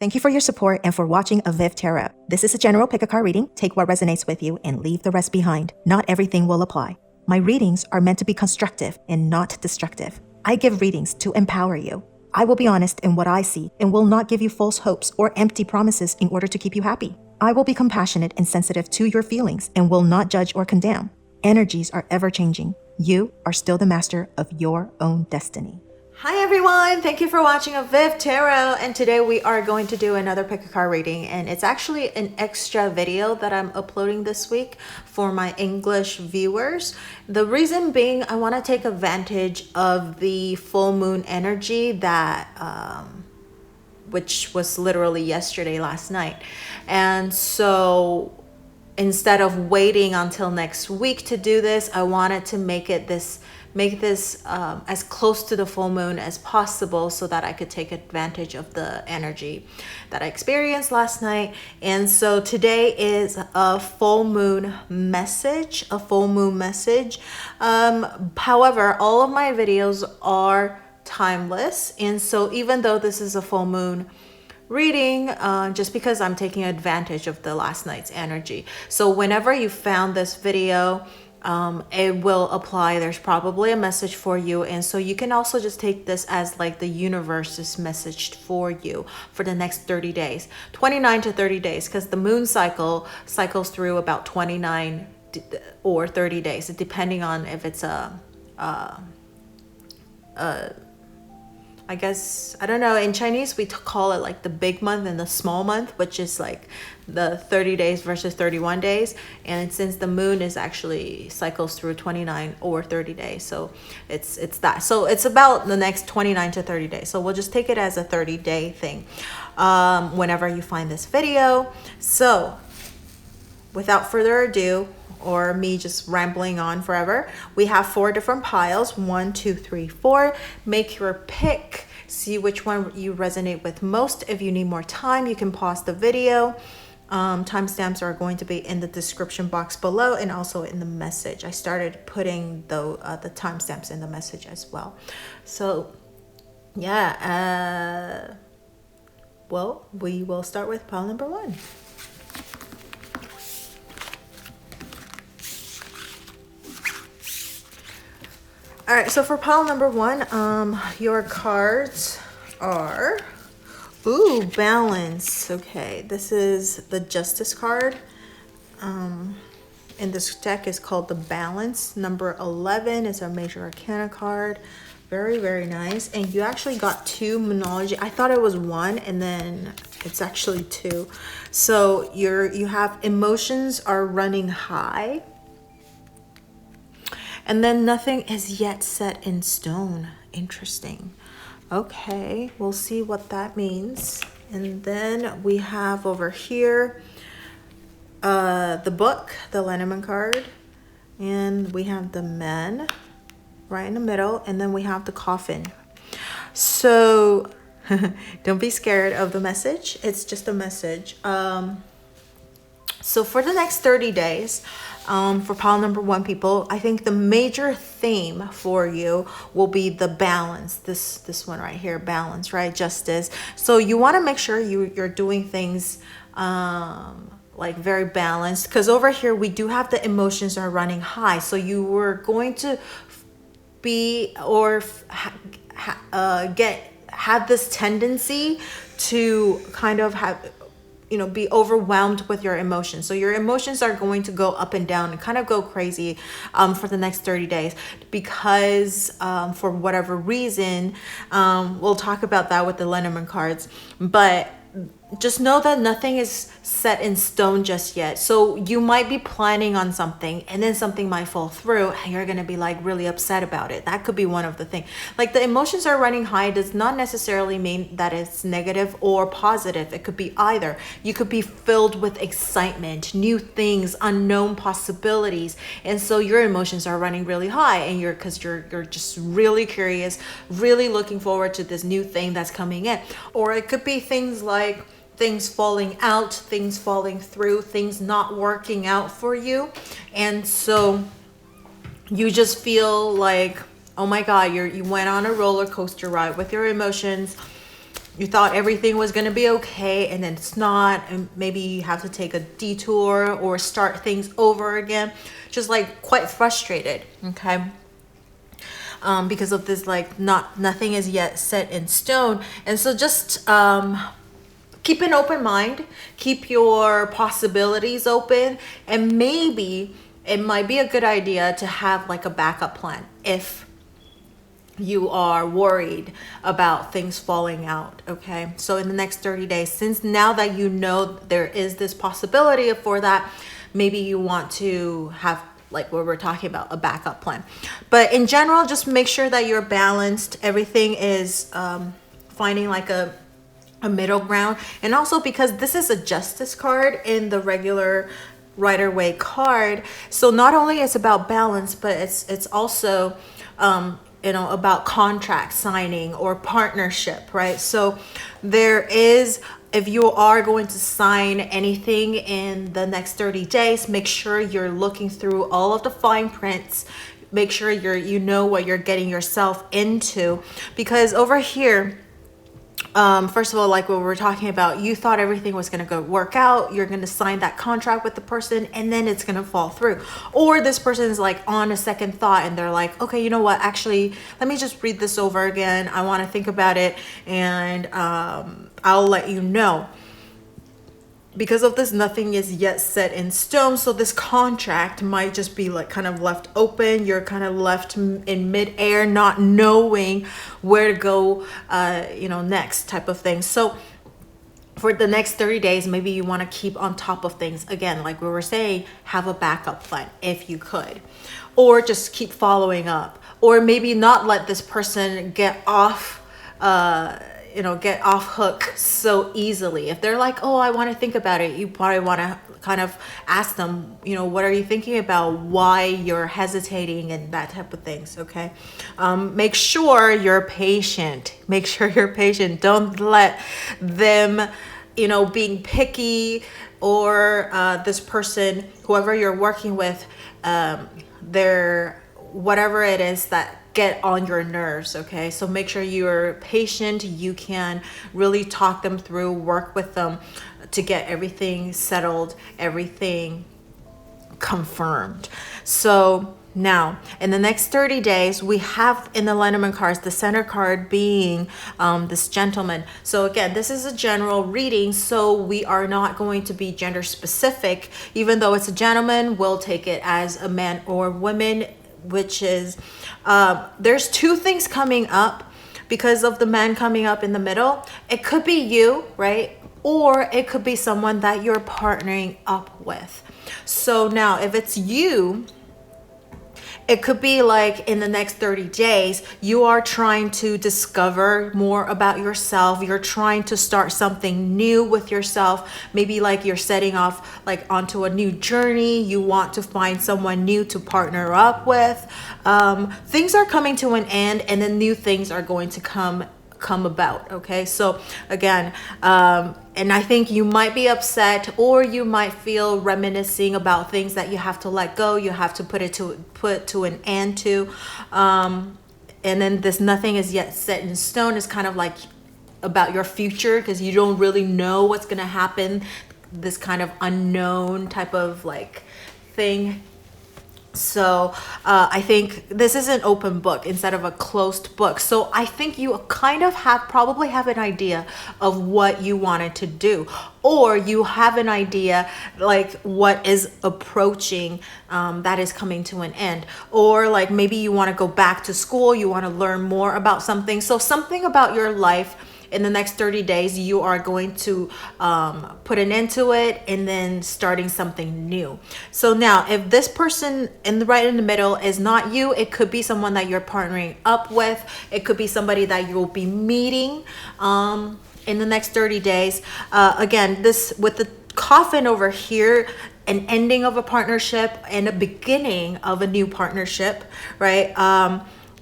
Thank you for your support and for watching avivTarot. This is a general pick-a-card reading. Take what resonates with you and leave the rest behind. Not everything will apply. My readings are meant to be constructive and not destructive. I give readings to empower you. I will be honest in what I see and will not give you false hopes or empty promises in order to keep you happy. I will be compassionate and sensitive to your feelings and will not judge or condemn. Energies are ever-changing. You are still the master of your own destiny. Hi everyone, thank you for watching avivTarot, and today we are going to do another pick a card reading, and it's actually an extra video that I'm uploading this week for my English viewers. The reason being, I want to take advantage of the full moon energy that which was literally yesterday, last night. And so instead of waiting until next week to do this, I wanted to make this as close to the full moon as possible so that I could take advantage of the energy that I experienced last night. And so today is a full moon message, however, all of my videos are timeless, and so even though this is a full moon reading, just because I'm taking advantage of the last night's energy, so whenever you found this video, it will apply. There's probably a message for you, and so you can also just take this as like the universe's message for you for the next 30 days, 29 to 30 days, because the moon cycles through about 29 or 30 days, depending on if it's I guess, I don't know, in Chinese we call it like the big month and the small month, which is like the 30 days versus 31 days. And since the moon is actually cycles through 29 or 30 days, so it's that. So it's about the next 29 to 30 days. So we'll just take it as a 30-day thing whenever you find this video. So without further ado, or me just rambling on forever, we have 4 different piles, 1, 2, 3, 4. Make your pick, see which one you resonate with most. If you need more time, you can pause the video. Timestamps are going to be in the description box below and also in the message. I started putting the timestamps in the message as well. So yeah, well, we will start with pile number 1. All right, so for pile number 1, your cards are, balance. Okay, this is the Justice card. And this deck is called the Balance. Number 11 is a Major Arcana card. Very, very nice. And you actually got 2 Monology. I thought it was 1, and then it's actually 2. So you have emotions are running high. And then nothing is yet set in stone. Interesting. Okay, we'll see what that means. And then we have over here the book, the lenormand card. And we have the men right in the middle. And then we have the coffin. So don't be scared of the message. It's just a message. So for the next 30 days, for pile number 1 people, I think the major theme for you will be the balance. This one right here, balance, right? Justice. So you want to make sure you're doing things like very balanced, because over here we do have the emotions are running high. So you were going to be or have this tendency to kind of have, be overwhelmed with your emotions. So your emotions are going to go up and down and kind of go crazy for the next 30 days because for whatever reason, we'll talk about that with the lenormand cards, but just know that nothing is set in stone just yet. So you might be planning on something and then something might fall through and you're going to be like really upset about it. That could be one of the things. Like the emotions are running high does not necessarily mean that it's negative or positive. It could be either. You could be filled with excitement, new things, unknown possibilities. And so your emotions are running really high and you're just really curious, really looking forward to this new thing that's coming in. Or it could be things like things falling out, things falling through, things not working out for you. And so you just feel like, oh my God, you went on a roller coaster ride with your emotions you thought everything was going to be okay and then it's not, and maybe you have to take a detour or start things over again, just like quite frustrated, okay, because of this, like nothing is yet set in stone. And so just keep an open mind, keep your possibilities open, and maybe it might be a good idea to have like a backup plan if you are worried about things falling out, okay? So in the next 30 days, since now that you know there is this possibility for that, maybe you want to have, like what we're talking about, a backup plan. But in general, just make sure that you're balanced. Everything is finding like a middle ground. And also because this is a justice card in the regular Rider-Waite card, so not only it's about balance, but it's also about contract signing or partnership, right? So there is, if you are going to sign anything in the next 30 days, make sure you're looking through all of the fine prints. Make sure you know what you're getting yourself into, because over here, first of all, like what we were talking about, you thought everything was going to go work out. You're going to sign that contract with the person and then it's going to fall through. Or this person is like on a second thought and they're like, okay, you know what? Actually, let me just read this over again. I want to think about it and I'll let you know. Because of this, nothing is yet set in stone. So this contract might just be like kind of left open. You're kind of left in midair, not knowing where to go, next type of thing. So for the next 30 days, maybe you want to keep on top of things. Again, like we were saying, have a backup plan if you could, or just keep following up, or maybe not let this person get off hook so easily. If they're like, oh, I want to think about it, you probably want to kind of ask them, what are you thinking about? Why you're hesitating and that type of things, okay? Make sure you're patient. Make sure you're patient. Don't let them, being picky or this person, whoever you're working with, whatever it is that get on your nerves, okay? So make sure you're patient. You can really talk them through, work with them to get everything settled, everything confirmed. So now, in the next 30 days, we have in the Lenormand cards, the center card being this gentleman. So again, this is a general reading, so we are not going to be gender specific. Even though it's a gentleman, we'll take it as a man or woman, which is, there's two things coming up because of the man coming up in the middle. It could be you, right? Or it could be someone that you're partnering up with. So now if it's you, it could be like in the next 30 days, you are trying to discover more about yourself. You're trying to start something new with yourself. Maybe like you're setting off like onto a new journey. You want to find someone new to partner up with. Things are coming to an end and then new things are going to come about, okay? So again, and I think you might be upset, or you might feel reminiscing about things that you have to let go, you have to put to an end to, and then this nothing is yet set in stone is kind of like about your future, because you don't really know what's gonna happen, this kind of unknown type of like thing. So I think this is an open book instead of a closed book. So I think you kind of probably have an idea of what you wanted to do, or you have an idea like what is approaching that is coming to an end, or like maybe you want to go back to school, you want to learn more about something. So something about your life in the next 30 days, you are going to put an end to it and then starting something new. So now if this person right in the middle is not you, it could be someone that you're partnering up with. It could be somebody that you will be meeting in the next 30 days. Again, this with the coffin over here, an ending of a partnership and a beginning of a new partnership, right?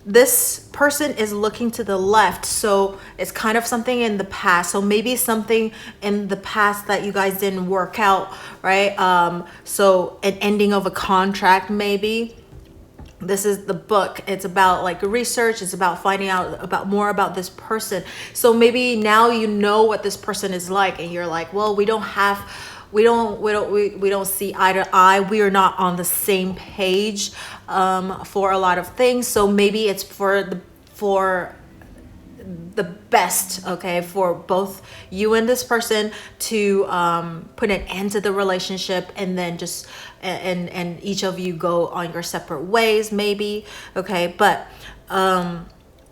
This person is looking to the left, so it's kind of something in the past. So maybe something in the past that you guys didn't work out, right? So an ending of a contract maybe, this is the book. It's about like research. It's about finding out about more about this person. So maybe now you know what this person is like, and you're like, well, we don't see eye to eye. We are not on the same page for a lot of things. So maybe it's for the best, okay, for both you and this person to put an end to the relationship, and then just and each of you go on your separate ways, maybe, okay. But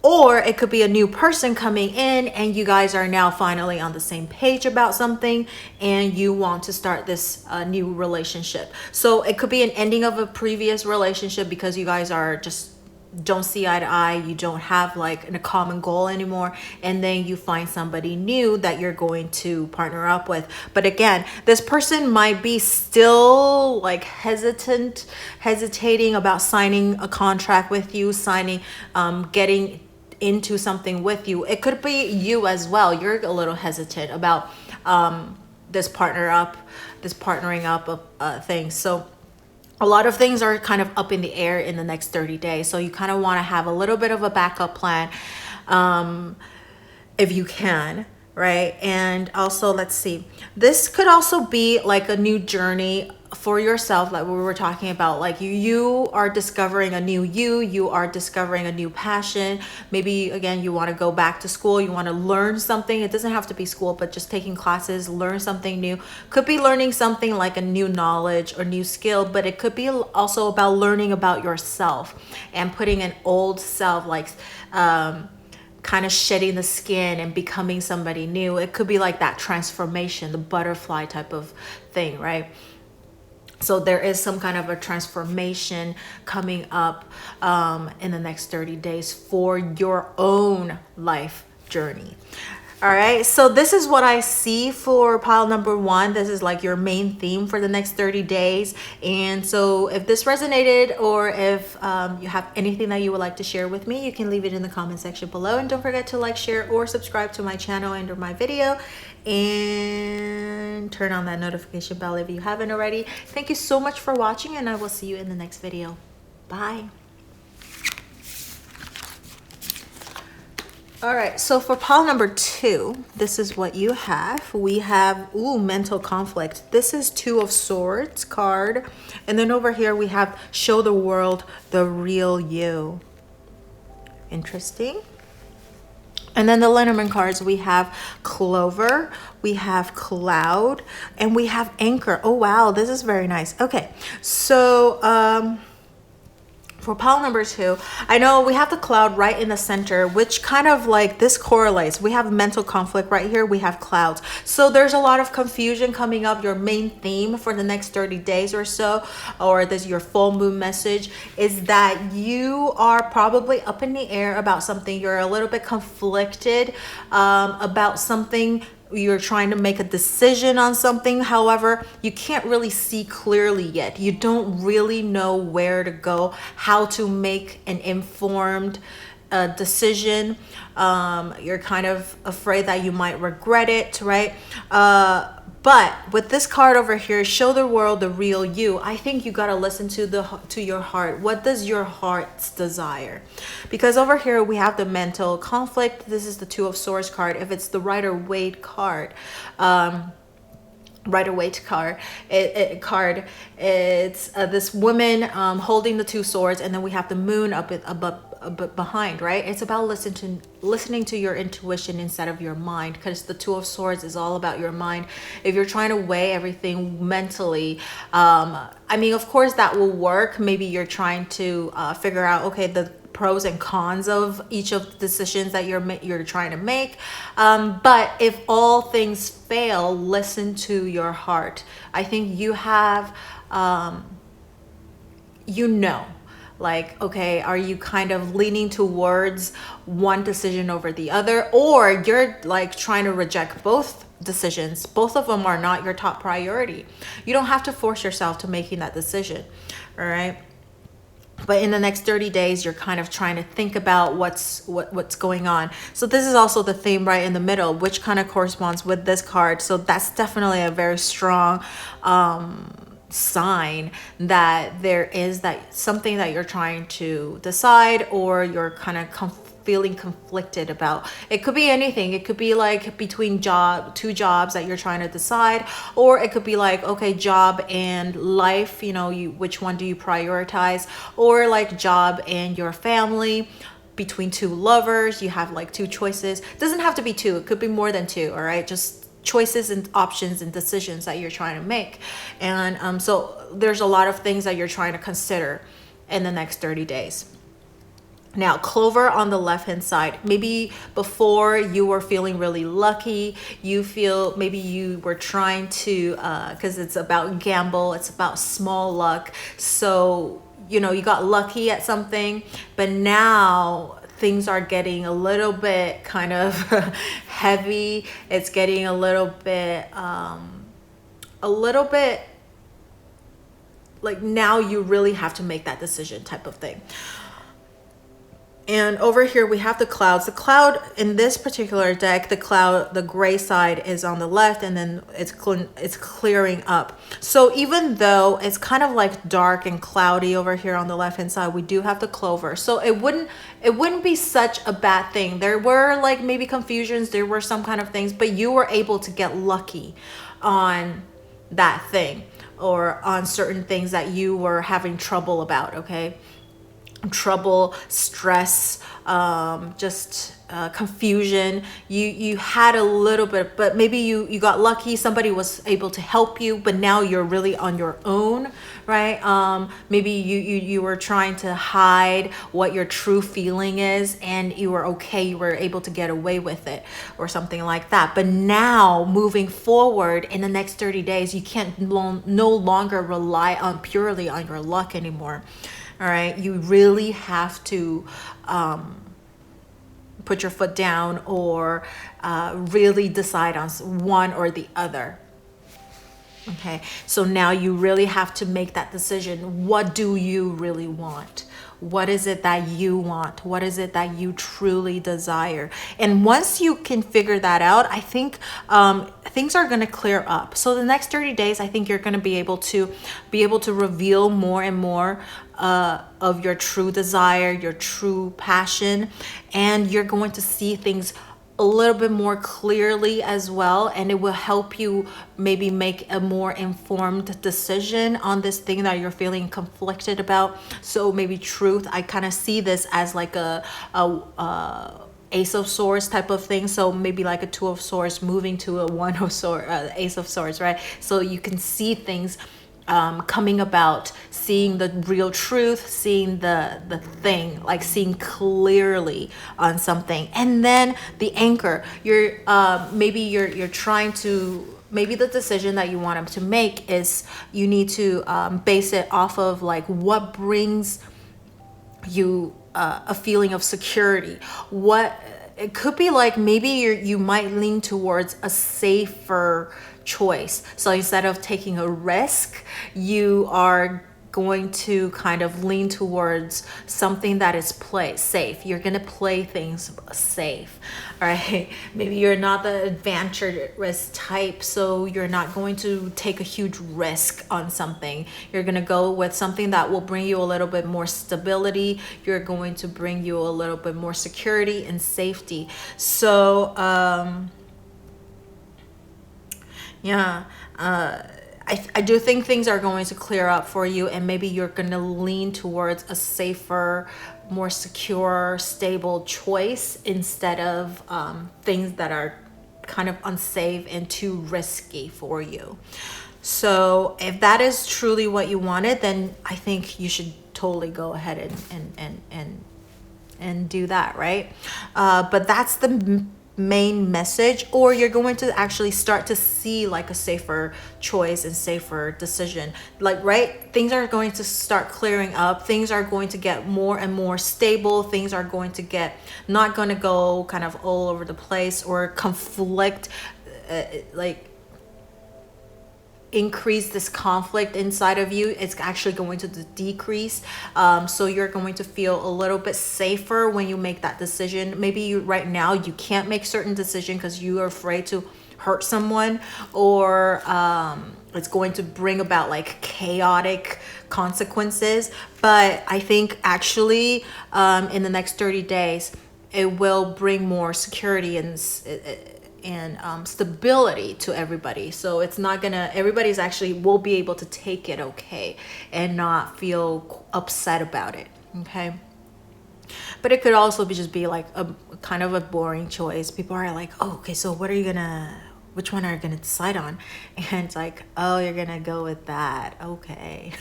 or it could be a new person coming in, and you guys are now finally on the same page about something, and you want to start this new relationship. So it could be an ending of a previous relationship because you guys are just don't see eye to eye. You don't have like a common goal anymore, and then you find somebody new that you're going to partner up with. But again, this person might be still like hesitating about signing a contract with you, getting into something with you. It could be you as well. You're a little hesitant about this partnering up thing. So a lot of things are kind of up in the air in the next 30 days. So you kind of want to have a little bit of a backup plan if you can, right? And also, let's see, this could also be like a new journey for yourself, like we were talking about, like you are discovering a new you are discovering a new passion. Maybe again, you want to go back to school, you want to learn something. It doesn't have to be school, but just taking classes, learn something new. Could be learning something like a new knowledge or new skill, but it could be also about learning about yourself and putting an old self, like kind of shedding the skin and becoming somebody new. It could be like that transformation, the butterfly type of thing, right? So there is some kind of a transformation coming up in the next 30 days for your own life journey. All right, so this is what I see for pile number 1. This is like your main theme for the next 30 days. And so if this resonated, or if you have anything that you would like to share with me, you can leave it in the comment section below. And don't forget to like, share, or subscribe to my channel under my video. And turn on that notification bell if you haven't already. Thank you so much for watching, and I will see you in the next video. Bye. All right, so for pile number 2, this is what you have. We have, mental conflict. This is 2 of Swords card. And then over here we have show the world the real you. Interesting. And then the Lenormand cards, we have Clover, we have Cloud, and we have Anchor. Oh, wow, this is very nice. Okay, so for pile number 2, I know we have the Cloud right in the center, which kind of like this correlates. We have mental conflict right here. We have clouds. So there's a lot of confusion coming up. Your main theme for the next 30 days or so, or this your full moon message, is that you are probably up in the air about something. You're a little bit conflicted about something. You're trying to make a decision on something. However, you can't really see clearly yet. You don't really know where to go, how to make an informed decision. You're kind of afraid that you might regret it, right? But with this card over here, show the world the real you, I think you got to listen to your heart. What does your heart's desire? Because over here we have the mental conflict. This is the 2 of Swords card. If it's the Rider-Waite card, Rider-Waite card, it's this woman holding the 2 swords, and then we have the moon up behind, right? It's about listening to your intuition instead of your mind, because the 2 of Swords is all about your mind. If you're trying to weigh everything mentally, I mean, of course that will work. Maybe you're trying to figure out, okay, the pros and cons of each of the decisions that you're trying to make, but if all things fail, listen to your heart. I think you have like, okay, are you kind of leaning towards one decision over the other, or you're like trying to reject both decisions? Both of them are not your top priority. You don't have to force yourself to making that decision, all right? But in the next 30 days, you're kind of trying to think about what's going on. So this is also the theme right in the middle, which kind of corresponds with this card. So that's definitely a very strong sign that there is that something that you're trying to decide, or you're kind of feeling conflicted about. It could be anything. It could be like between two jobs that you're trying to decide, or it could be like, okay, job and life, which one do you prioritize, or like job and your family. Between two lovers, you have like two choices. It doesn't have to be two. It could be more than two. All right, just choices and options and decisions that you're trying to make. And so there's a lot of things that you're trying to consider in the next 30 days. Now, Clover on the left hand side, maybe before you were feeling really lucky, you feel maybe you were trying to, because it's about gamble, it's about small luck. So, you got lucky at something, but now things are getting a little bit kind of heavy. It's getting a little bit like now you really have to make that decision type of thing. And over here we have the clouds. The cloud in this particular deck, the gray side is on the left, and then it's clearing up. So even though it's kind of like dark and cloudy over here on the left hand side, we do have the Clover. So it wouldn't be such a bad thing. There were like maybe confusions, there were some kind of things, but you were able to get lucky on that thing, or on certain things that you were having trouble about, okay? Trouble, stress, confusion. You had a little bit, but maybe you got lucky. Somebody was able to help you, but now you're really on your own, right? Maybe you were trying to hide what your true feeling is, and you were okay. You were able to get away with it, or something like that. But now, moving forward in the next 30 days, you can't no longer rely purely on your luck anymore. All right, you really have to put your foot down, or really decide on one or the other. Okay, so now you really have to make that decision. What do you really want? What is it that you want? What is it that you truly desire? And once you can figure that out, I think things are going to clear up. So the next 30 days, I think you're going to be able to reveal more and more of your true desire, your true passion, and you're going to see things a little bit more clearly as well, and it will help you maybe make a more informed decision on this thing that you're feeling conflicted about. So maybe truth, I kind of see this as like a Ace of Swords type of thing. So maybe like a Two of Swords moving to a One of Swords, Ace of Swords, right? So you can see things coming about, seeing the real truth, seeing the thing, like seeing clearly on something. And then the anchor, you're trying to, maybe the decision that you want to make is you need to base it off of like what brings you a feeling of security. What it could be like, maybe you might lean towards a safer choice. So instead of taking a risk, you are going to kind of lean towards something that is safe. You're going to play things safe. All right. Maybe you're not the adventurous type, so you're not going to take a huge risk on something. You're going to go with something that will bring you a little bit more stability. You're going to bring you a little bit more security and safety. So, I do think things are going to clear up for you, and maybe you're going to lean towards a safer, more secure, stable choice instead of things that are kind of unsafe and too risky for you. So if that is truly what you wanted, then I think you should totally go ahead and do that, right? But that's the main message, or you're going to actually start to see like a safer choice and safer decision, like, right? Things are going to start clearing up. Things are going to get more and more stable. Things are going to get, not going to go kind of all over the place or conflict, like increase this conflict inside of you. It's actually going to decrease. So you're going to feel a little bit safer when you make that decision. Maybe right now you can't make certain decision because you are afraid to hurt someone, or it's going to bring about like chaotic consequences. But I think actually in the next 30 days, it will bring more security and stability to everybody. So it's not gonna, everybody's actually will be able to take it okay and not feel upset about it. Okay. But it could also just be like a kind of a boring choice. People are like, oh, okay, so what are you gonna, which one are you gonna decide on? And it's like, oh, you're gonna go with that. Okay.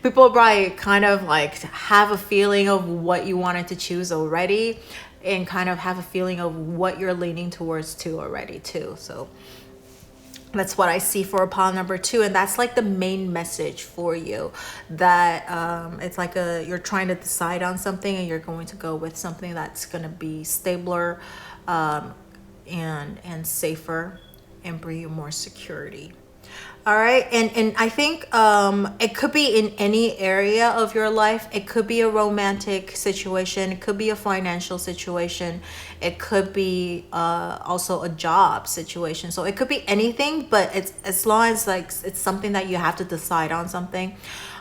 People probably kind of like have a feeling of what you wanted to choose already, and kind of have a feeling of what you're leaning towards too already too. So that's what I see for pile number 2, and that's like the main message for you, that it's like you're trying to decide on something and you're going to go with something that's going to be stabler and safer and bring you more security. All right. And I think it could be in any area of your life. It could be a romantic situation. It could be a financial situation. It could be also a job situation. So it could be anything, but it's as long as like it's something that you have to decide on something,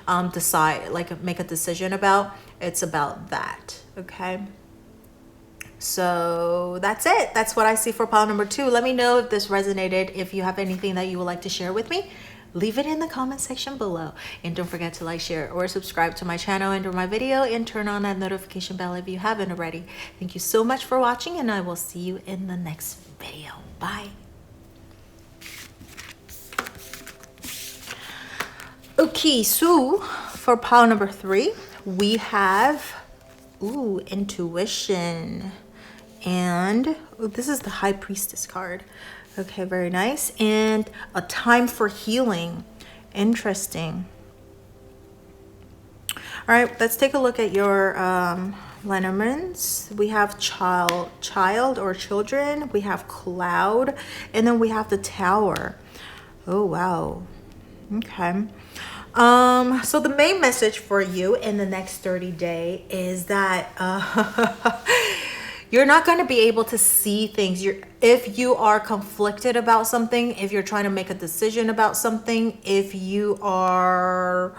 make a decision about. It's about that. Okay. So that's it. That's what I see for pile number 2. Let me know if this resonated. If you have anything that you would like to share with me, leave it in the comment section below. And don't forget to like, share, or subscribe to my channel under my video, and turn on that notification bell if you haven't already. Thank you so much for watching, and I will see you in the next video. Bye. Okay, so for pile number 3, we have intuition. And this is the High Priestess card. Okay, very nice. And a time for healing. Interesting. All right, let's take a look at your Lenormands. We have child or children. We have cloud, and then we have the Tower. Oh wow. Okay. So the main message for you in the next 30 days is that you're not going to be able to see things. If you are conflicted about something, if you're trying to make a decision about something, if you are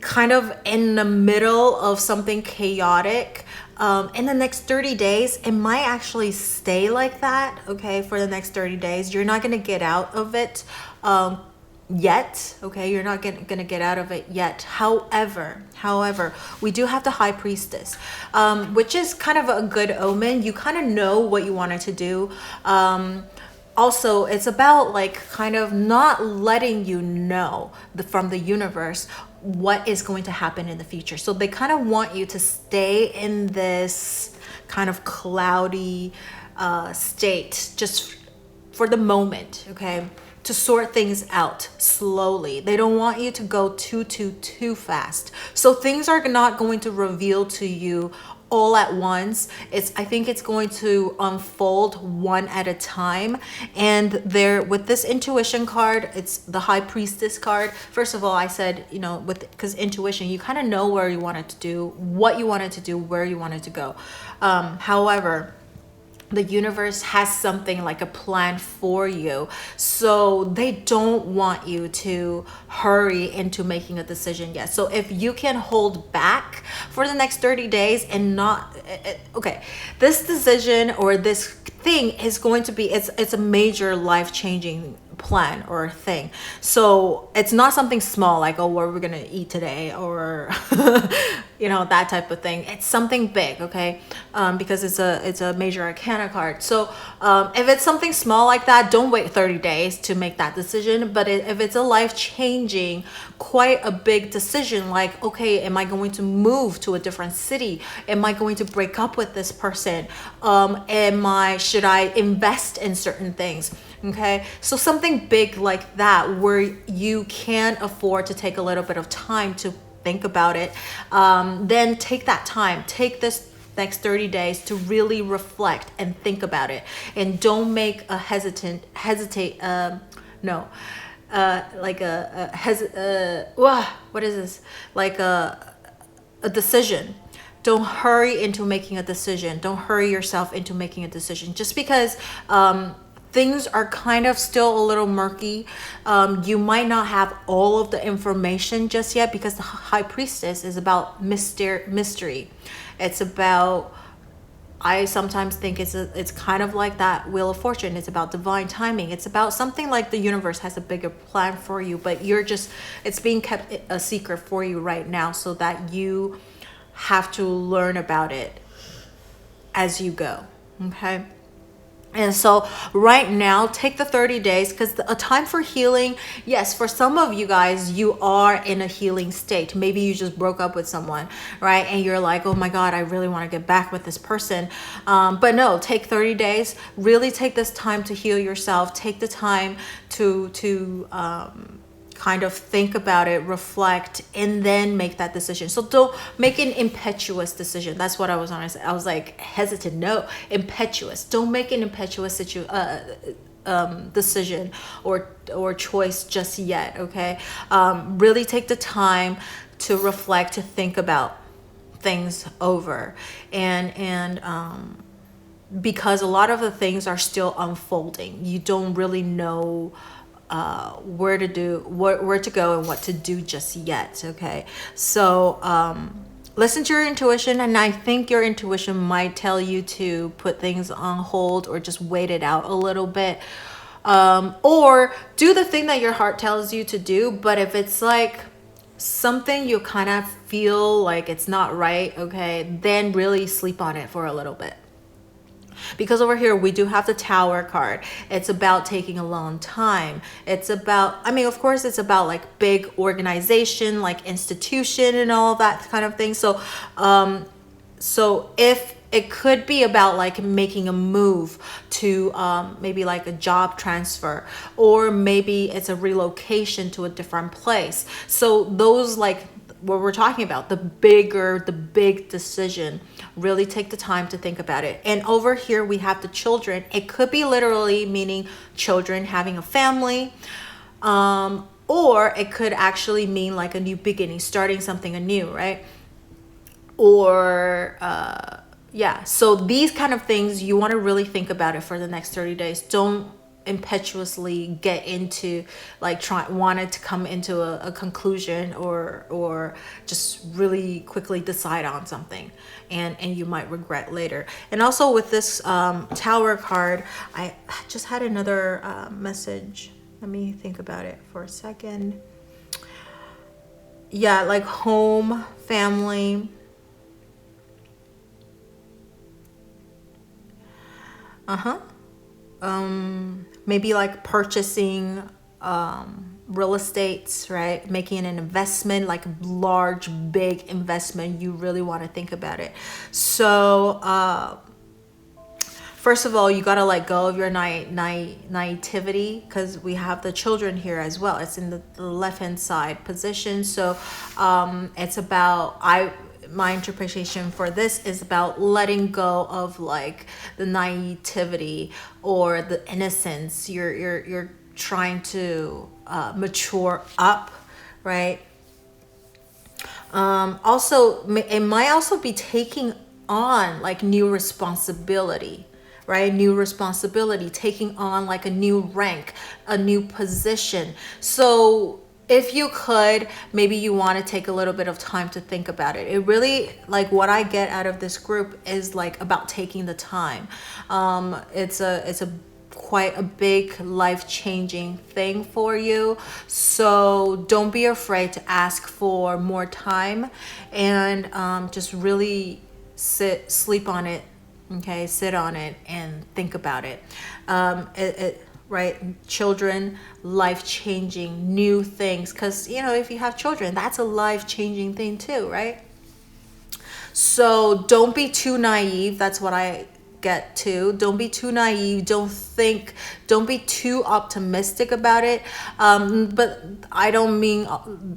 kind of in the middle of something chaotic, in the next 30 days, it might actually stay like that. Okay, for the next 30 days, you're not going to get out of it yet. Okay, you're not gonna get out of it yet. However, we do have the High Priestess, which is kind of a good omen. You kind of know what you wanted to do. Also, it's about like kind of not letting you know from the universe what is going to happen in the future. So they kind of want you to stay in this kind of cloudy state just for the moment. Okay, to sort things out slowly. They don't want you to go too fast. So things are not going to reveal to you all at once. I think it's going to unfold one at a time. And there, with this intuition card, it's the High Priestess card. First of all, I said, because intuition, you kind of know where you wanted to do, what you wanted to do, where you wanted to go. However, the universe has something like a plan for you, so they don't want you to hurry into making a decision yet. So if you can hold back for the next 30 days and not this decision or this thing is going to be, it's a major life-changing plan or thing. So it's not something small like, oh, what are we gonna eat today, or that type of thing. It's something big. Okay, because it's a major arcana card. So if it's something small like that, don't wait 30 days to make that decision. But if it's a life-changing, quite a big decision, like, okay, am I going to move to a different city? Am I going to break up with this person? Should I invest in certain things? Okay, so something big like that, where you can afford to take a little bit of time to think about it, then take that time. Take this next 30 days to really reflect and think about it, and don't make a decision. Don't hurry into making a decision. Don't hurry yourself into making a decision just because things are kind of still a little murky. You might not have all of the information just yet, because the High Priestess is about mystery. It's about, I sometimes think it's kind of like that Wheel of Fortune. It's about divine timing. It's about something like the universe has a bigger plan for you, but it's being kept a secret for you right now, so that you have to learn about it as you go. Okay. And so right now, take the 30 days, because a time for healing. Yes, for some of you guys, you are in a healing state. Maybe you just broke up with someone, right? And you're like, oh my God, I really want to get back with this person. But no, take 30 days. Really take this time to heal yourself. Take the time to kind of think about it, reflect, and then make that decision. So don't make an impetuous decision. That's what I was on. I was like hesitant. No, impetuous. Don't make an impetuous decision or choice just yet. Okay. Really take the time to reflect, to think about things over, and because a lot of the things are still unfolding. You don't really know where to go and what to do just yet. Okay, so listen to your intuition, and I think your intuition might tell you to put things on hold or just wait it out a little bit, or do the thing that your heart tells you to do. But if it's like something you kind of feel like it's not right, okay, then really sleep on it for a little bit. Because over here we do have the Tower card. It's about taking a long time. It's about, I mean, of course it's about like big organization, like institution and all that kind of thing. So so if it could be about like making a move to maybe like a job transfer, or maybe it's a relocation to a different place. So those, like what we're talking about, the big decision, really take the time to think about it. And over here we have the children. It could be literally meaning children having a family, or it could actually mean like a new beginning, starting something anew, right? Or yeah, so these kind of things, you want to really think about it for the next 30 days. Don't impetuously get into like wanted to come into a conclusion, or just really quickly decide on something, and you might regret later. And also with this Tower card, I just had another message. Let me think about it for a second. Yeah, like home, family. Maybe like purchasing real estates, right? Making an investment, like large, big investment. You really want to think about it. So first of all, you got to let go of your naivety, because we have the children here as well. It's in the left hand side position. So it's about, my interpretation for this is about letting go of like the naivety or the innocence. You're trying to mature up, right? Also, it might also be taking on like new responsibility, right? New responsibility, taking on like a new rank, a new position. So if you could, maybe you want to take a little bit of time to think about it. It really, like what I get out of this group is like about taking the time. It's a quite a big life-changing thing for you. So don't be afraid to ask for more time, and just really sleep on it. Okay, sit on it and think about it. Right, children, life-changing new things, because you know, if you have children, that's a life-changing thing too, right? So don't be too naive. That's what I get to. Don't be too naive. Don't be too optimistic about it. But I don't mean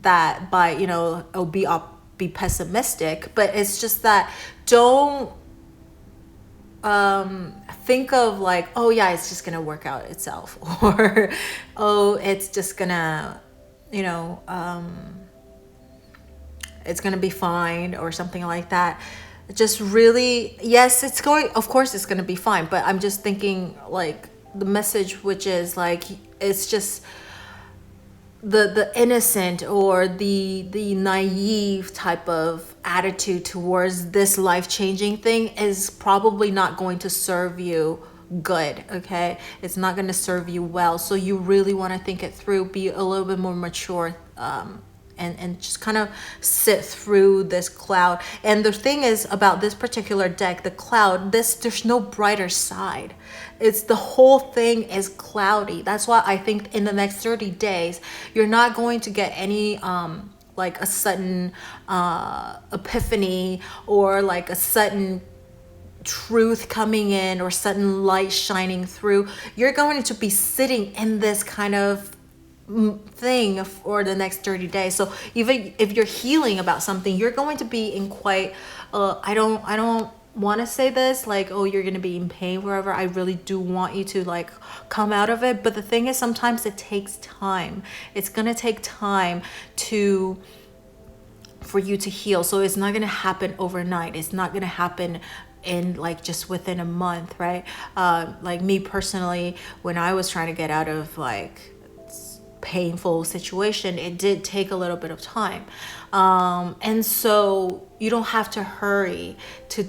that by, you know, be pessimistic, but it's just that don't think of like, oh yeah, it's just gonna work out itself, or oh, it's just gonna, you know, it's gonna be fine, or something like that. Just really, yes, of course it's gonna be fine, but I'm just thinking like, the message, which is like, it's just the innocent or the naive type of attitude towards this life-changing thing is probably not going to serve you good. Okay, it's not going to serve you well. So you really want to think it through, be a little bit more mature, and just kind of sit through this cloud. And the thing is about this particular deck, the cloud, there's no brighter side. It's the whole thing is cloudy. That's why I think in the next 30 days, you're not going to get any like a sudden epiphany or like a sudden truth coming in or sudden light shining through. You're going to be sitting in this kind of thing for the next 30 days. So even if you're healing about something, you're going to be in quite I don't want to say this like, oh, you're going to be in pain forever. I really do want you to like come out of it, but the thing is, sometimes it takes time. It's going to take time for you to heal. So it's not going to happen overnight. It's not going to happen in like just within a month, right? Like me personally, when I was trying to get out of like painful situation, it did take a little bit of time, and so you don't have to hurry to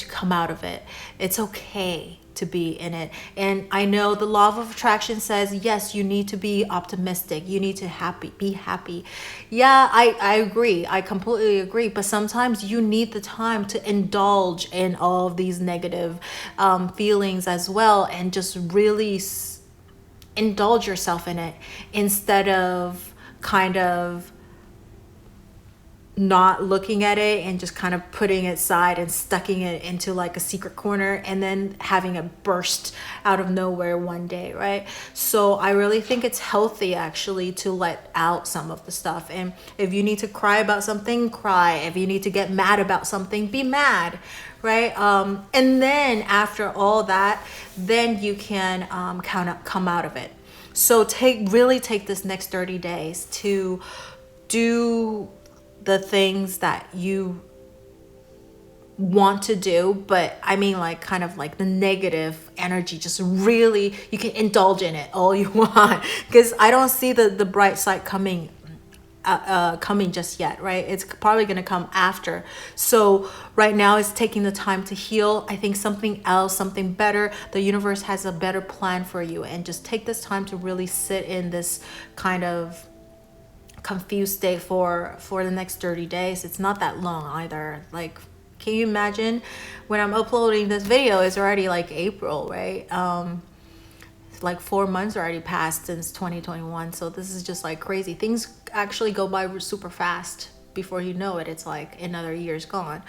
come out of it. It's okay to be in it. And I know the law of attraction says, yes, you need to be optimistic, you need to be happy. Yeah, I agree, I completely agree, but sometimes you need the time to indulge in all of these negative feelings as well, and just really indulge yourself in it, instead of kind of not looking at it and just kind of putting it aside and stucking it into like a secret corner and then having it burst out of nowhere one day, right? So I really think it's healthy actually to let out some of the stuff. And if you need to cry about something, cry. If you need to get mad about something, be mad, right? And then after all that, then you can come out of it. So really take this next 30 days to do the things that you want to do, but I mean like kind of like the negative energy, just really, you can indulge in it all you want, because I don't see the bright side coming just yet, right? It's probably going to come after. So right now it's taking the time to heal. I think something else, something better, the universe has a better plan for you, and just take this time to really sit in this kind of confused state for the next 30 days. It's not that long either. Like, can you imagine when I'm uploading this video, it's already like April, right? Like 4 months already passed since 2021. So this is just like crazy. Things actually go by super fast. Before you know it, it's like another year's gone.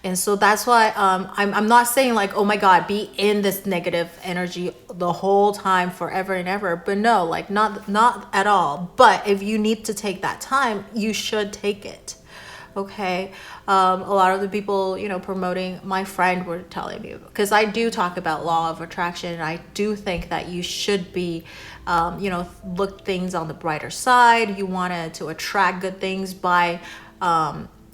And so that's why I'm not saying like, oh my God, be in this negative energy the whole time forever and ever, but no, like not at all. But if you need to take that time, you should take it. Okay. A lot of the people, promoting, my friend were telling me, because I do talk about law of attraction, and I do think that you should be look things on the brighter side. You wanted to attract good things by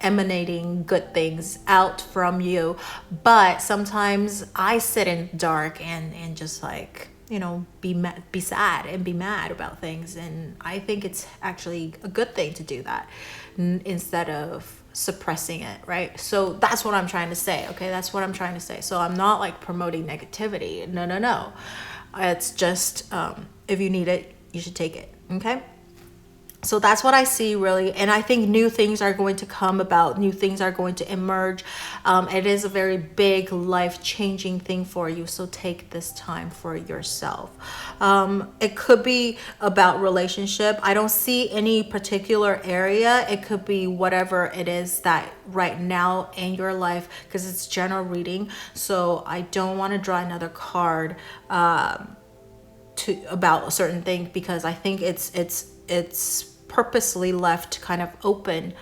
emanating good things out from you. But sometimes I sit in dark and just like, be sad and be mad about things. And I think it's actually a good thing to do that instead of suppressing it, right? So that's what I'm trying to say. Okay, that's what I'm trying to say. So I'm not like promoting negativity. No. It's just if you need it, you should take it. Okay. So that's what I see really. And I think new things are going to come about. New things are going to emerge. It is a very big life-changing thing for you. So take this time for yourself. It could be about relationship. I don't see any particular area. It could be whatever it is that right now in your life, because it's general reading. So I don't want to draw another card about a certain thing, because I think it's purposely left kind of open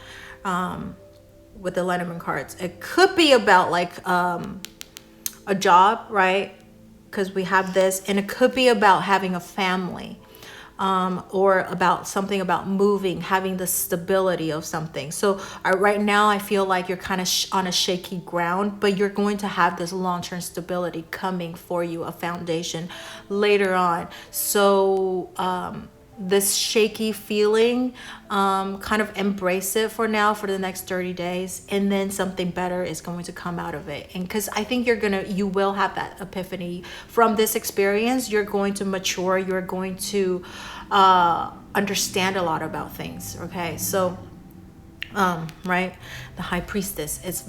with the lenormand cards. It could be about like a job, right? Because we have this, and it could be about having a family. or about something about moving, having the stability of something. So right now I feel like you're kind of on a shaky ground, but you're going to have this long-term stability coming for you, a foundation later on. So this shaky feeling, kind of embrace it for now, for the next 30 days, and then something better is going to come out of it. And because I think you will have that epiphany from this experience. You're going to mature, you're going to understand a lot about things. Okay, so right, the high priestess, it's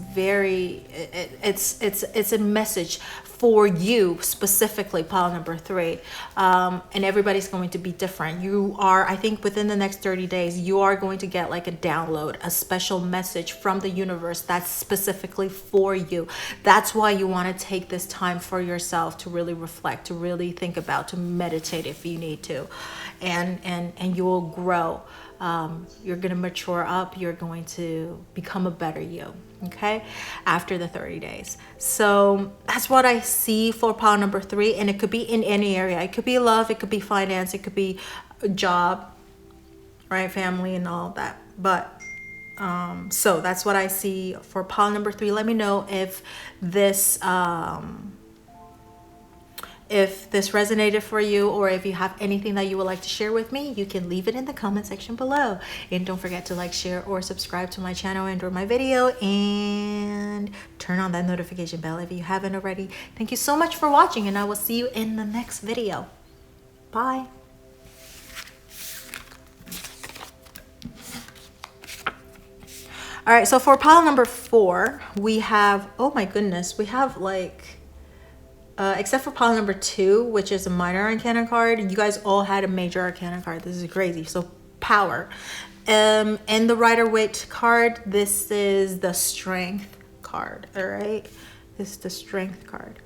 a message for you specifically, pile number 3, and everybody's going to be different. I think within the next 30 days you are going to get like a download, a special message from the universe that's specifically for you. That's why you want to take this time for yourself to really reflect, to really think about, to meditate if you need to, and you will grow. You're going to mature up, you're going to become a better you, okay, after the 30 days. So that's what I see for pile number 3, and it could be in any area. It could be love, it could be finance, it could be a job, right, family and all that. But so that's what I see for pile number 3. Let me know if this resonated for you, or if you have anything that you would like to share with me, you can leave it in the comment section below. And don't forget to like, share, or subscribe to my channel and or my video, and turn on that notification bell if you haven't already. Thank you so much for watching, and I will see you in the next video. Bye. All right, so for pile number 4, we have, oh my goodness, we have like, except for pile number 2, which is a minor arcana card, you guys all had a major arcana card. This is crazy. So power. And the Rider-Waite card, this is the strength card. All right, this is the strength card.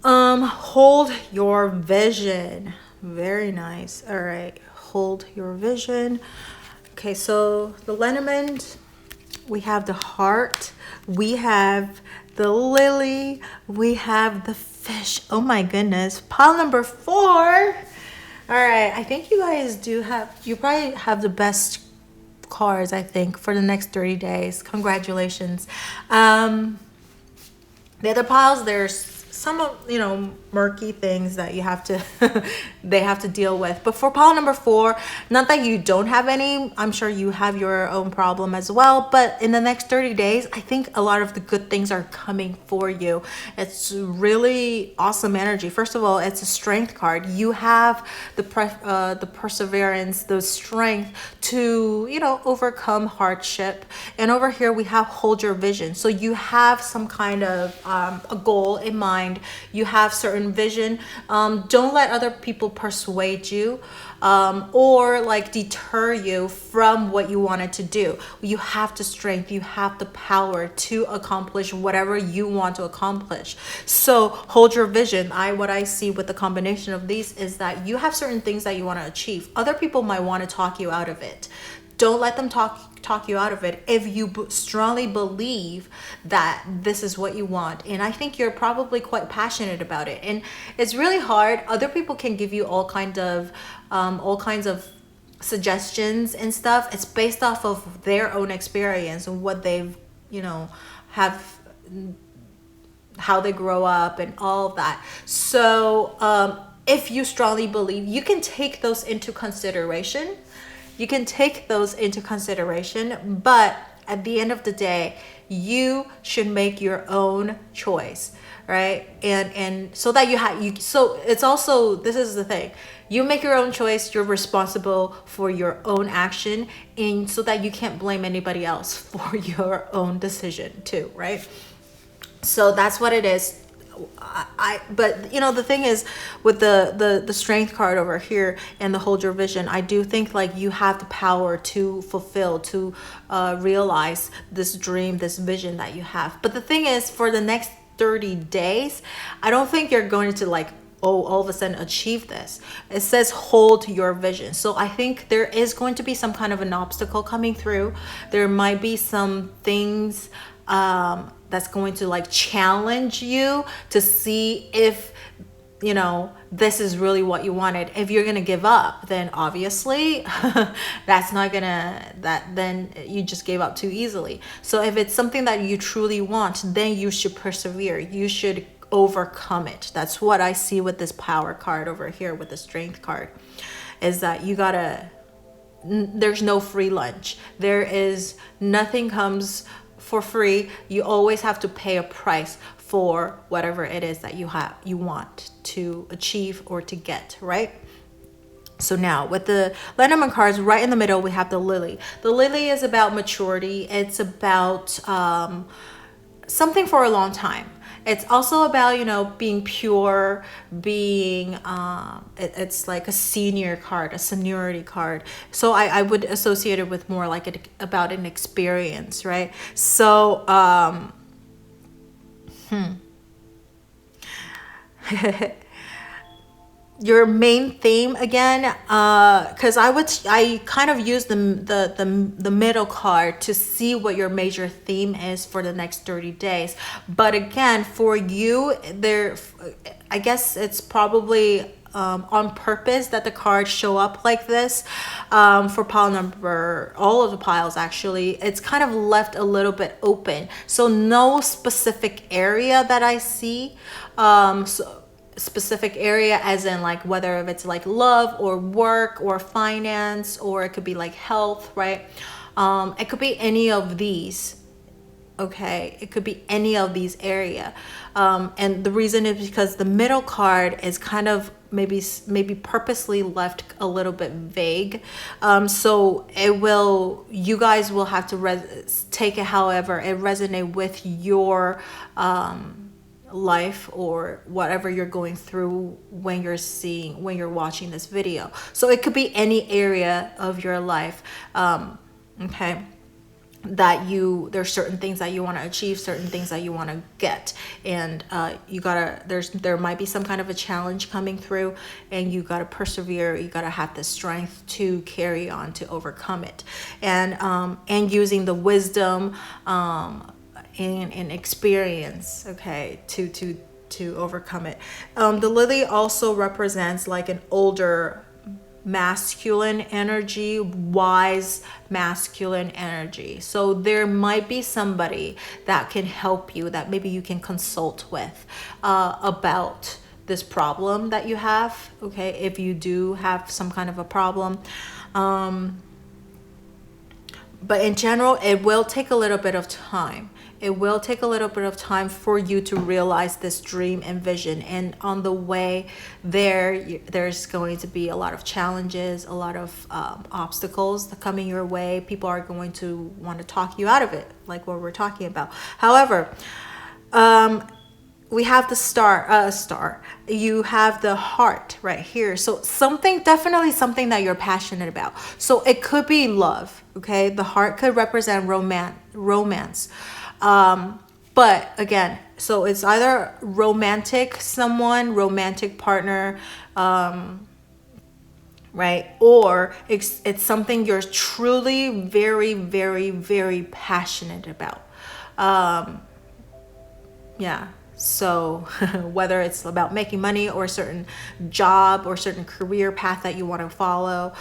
Hold your vision. Very nice. All right, hold your vision. Okay, so the lenormand, we have the heart, we have the lily, we have the fish. Oh my goodness, pile number 4. All right, I think you guys you probably have the best cards, I think, for the next 30 days. Congratulations. The other piles, there's some of, murky things that you have to they have to deal with. But for pile number 4, not that you don't have any, I'm sure you have your own problem as well, but in the next 30 days I think a lot of the good things are coming for you. It's really awesome energy. First of all, it's a strength card. You have the perseverance, the strength to overcome hardship. And over here we have hold your vision. So you have some kind of a goal in mind. You have certain vision. Don't let other people persuade you or like deter you from what you wanted to do. You have the strength, you have the power to accomplish whatever you want to accomplish. So hold your vision. What I see with the combination of these is that you have certain things that you want to achieve. Other people might want to talk you out of it. Don't let them talk you out of it if you strongly believe that this is what you want. And I think you're probably quite passionate about it. And it's really hard. Other people can give you all kinds of suggestions and stuff. It's based off of their own experience and what they've, have, how they grow up and all of that. So if you strongly believe, you can take those into consideration. You can take those into consideration, but at the end of the day, you should make your own choice, right? And so that so it's also, this is the thing, you make your own choice, you're responsible for your own action, and so that you can't blame anybody else for your own decision too, right? So that's what it is. But the thing is, with the strength card over here and the hold your vision, I do think like you have the power to fulfill, to realize this dream, this vision that you have. But the thing is, for the next 30 days, I don't think you're going to like, all of a sudden achieve this. It says hold your vision. So I think there is going to be some kind of an obstacle coming through. There might be some things that's going to like challenge you to see if you know, this is really what you wanted. If you're gonna give up, then obviously that's not gonna, then you just gave up too easily. So if it's something that you truly want, then you should persevere. You should overcome it. That's what I see with this power card over here with the strength card, is that you gotta, there's no free lunch. There is nothing comes for free. You always have to pay a price for whatever it is that you want to achieve or to get, right? So now with the Lenormand cards, right in the middle, we have the Lily. The Lily is about maturity. It's about something for a long time. It's also about, you know, being pure, being, it's like a senior card, a seniority card. So I would associate it with more like about an experience, right? So, your main theme again, because I kind of use the middle card to see what your major theme is for the next 30 days. But again, for you, I guess it's probably on purpose that the cards show up like this. For pile number, all of the piles actually, it's kind of left a little bit open. So no specific area that I see. Specific area as in like whether if it's like love or work or finance, or it could be like health, right? It could be any of these. Okay, it could be any of these area, and the reason is because the middle card is kind of maybe purposely left a little bit vague, so you guys will have to take it however it resonate with your life or whatever you're going through when you're watching this video. So it could be any area of your life, okay, that there's certain things that you want to achieve, certain things that you want to get, and there might be some kind of a challenge coming through, and you got to persevere. You got to have the strength to carry on, to overcome it, and using the wisdom and experience, okay, to overcome it. The Lily also represents like an older masculine energy, wise masculine energy. So there might be somebody that can help you, that maybe you can consult with about this problem that you have, okay, if you do have some kind of a problem. But in general, it will take a little bit of time. It will take a little bit of time for you to realize this dream and vision. And on the way there's going to be a lot of challenges, a lot of obstacles coming your way. People are going to want to talk you out of it, like what we're talking about. However, we have the star. You have the heart right here. So definitely something that you're passionate about. So it could be love, okay? The heart could represent romance. But again, so it's either romantic partner, right? Or it's something you're truly very, very, very passionate about. Yeah. So whether it's about making money or a certain job or certain career path that you want to follow,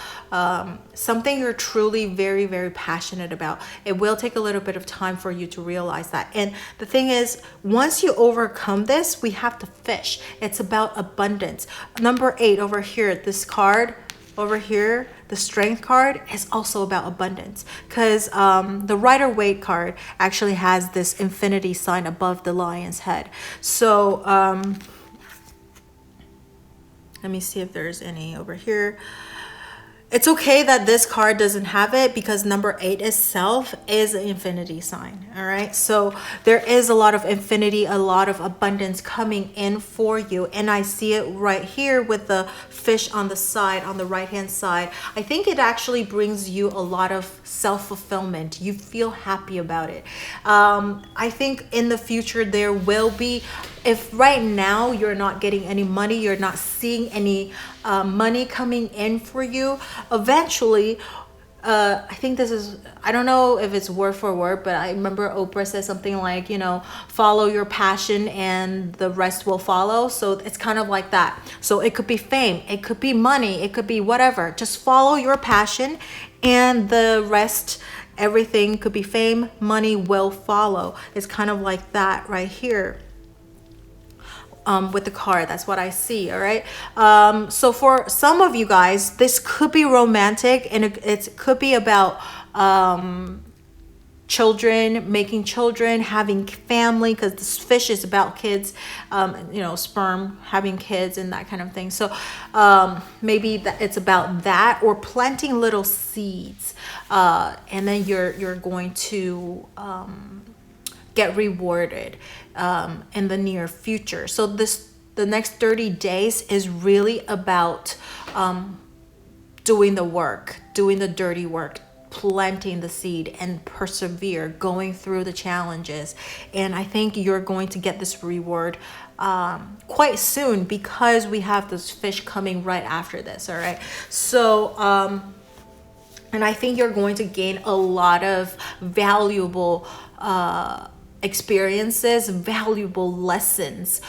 something you're truly very, very passionate about, it will take a little bit of time for you to realize that. And the thing is, once you overcome this, we have to fish. It's about abundance. Number 8 over here, this card over here, the strength card, is also about abundance, because the Rider-Waite card actually has this infinity sign above the lion's head. So let me see if there's any over here. It's okay that this card doesn't have it, because number 8 itself is an infinity sign. All right. So there is a lot of infinity, a lot of abundance coming in for you. And I see it right here with the fish on the side, on the right hand side. I think it actually brings you a lot of self-fulfillment. You feel happy about it. I think in the future there will be, if right now you're not getting any money, you're not seeing any money coming in for you, eventually I think this is, I don't know if it's word for word, but I remember Oprah said something like, you know, follow your passion and the rest will follow. So it's kind of like that. So it could be fame, it could be money, it could be whatever. Just follow your passion and the rest, everything could be fame, money will follow. It's kind of like that right here. With the card, that's what I see. All right. So for some of you guys, this could be romantic, and it could be about children, making children, having family, because this fish is about kids, you know, sperm, having kids and that kind of thing. So maybe it's about that, or planting little seeds, and then you're going to get rewarded in the near future. So the next 30 days is really about doing the work, doing the dirty work, planting the seed, and persevere, going through the challenges. And I think you're going to get this reward quite soon, because we have this fish coming right after this. All right. So and I think you're going to gain a lot of valuable experiences, valuable lessons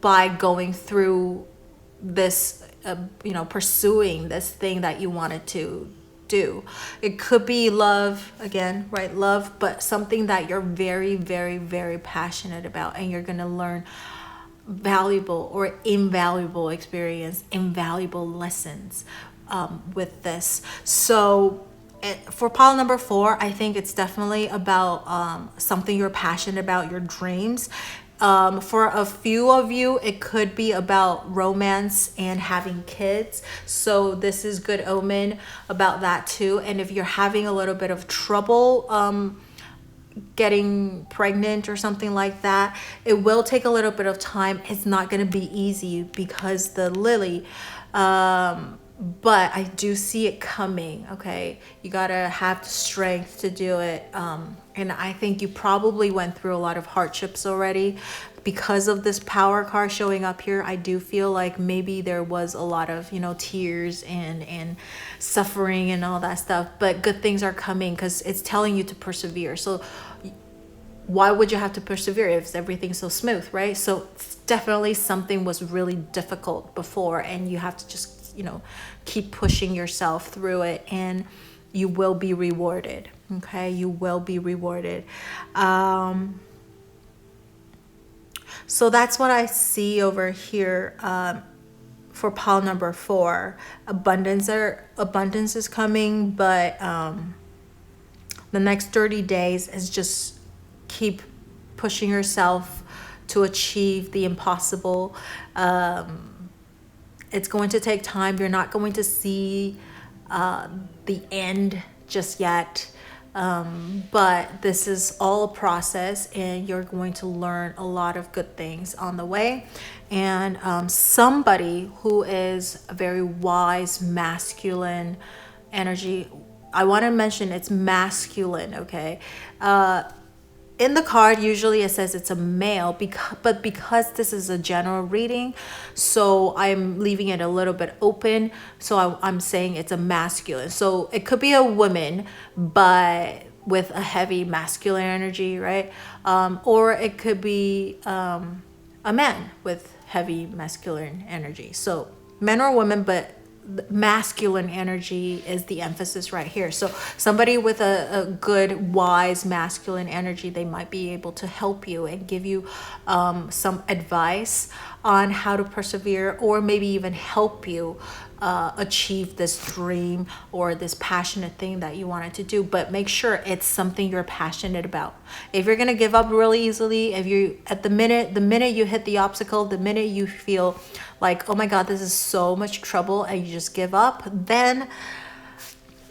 by going through this, you know, pursuing this thing that you wanted to do. It could be love, again, right? Love, but something that you're very, very, very passionate about, and you're going to learn valuable or invaluable experience, invaluable lessons with this. So for pile number 4, I think it's definitely about something you're passionate about, your dreams. For a few of you, it could be about romance and having kids. So this is good omen about that too. And if you're having a little bit of trouble getting pregnant or something like that, it will take a little bit of time. It's not going to be easy because the lily, but I do see it coming. Okay, you gotta have the strength to do it, and I think you probably went through a lot of hardships already because of this power card showing up here. I do feel like maybe there was a lot of, you know, tears and suffering and all that stuff, but good things are coming because it's telling you to persevere. So why would you have to persevere if everything's so smooth, right? So definitely something was really difficult before, and you have to just, you know, keep pushing yourself through it, and you will be rewarded. Okay, you will be rewarded. So that's what I see over here for pile number 4. Abundance is coming, but the next 30 days is just keep pushing yourself to achieve the impossible. It's going to take time. You're not going to see the end just yet. But this is all a process, and you're going to learn a lot of good things on the way. And somebody who is a very wise, masculine energy, I want to mention it's masculine, okay? In the card, usually it says it's a male, but because this is a general reading, so I'm leaving it a little bit open. So I'm saying it's a masculine. So it could be a woman, but with a heavy masculine energy, right? Or it could be a man with heavy masculine energy. So men or women, but masculine energy is the emphasis right here. So somebody with a good, wise, masculine energy, they might be able to help you and give you some advice on how to persevere, or maybe even help you achieve this dream or this passionate thing that you wanted to do. But make sure it's something you're passionate about. If you're gonna give up really easily, if you the minute you hit the obstacle, the minute you feel like, oh my God, this is so much trouble, and you just give up, then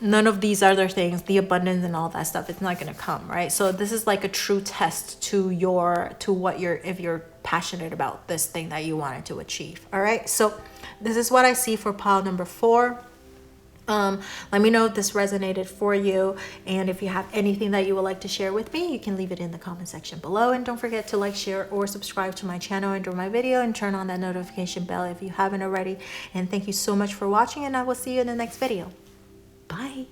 none of these other things, the abundance and all that stuff, it's not gonna come, right? So this is like a true test to what if you're passionate about this thing that you wanted to achieve. All right, so this is what I see for pile number 4. Let me know if this resonated for you, and if you have anything that you would like to share with me, you can leave it in the comment section below. And don't forget to like, share, or subscribe to my channel under my video, and turn on that notification bell if you haven't already. And thank you so much for watching, and I will see you in the next video. Bye. Bye.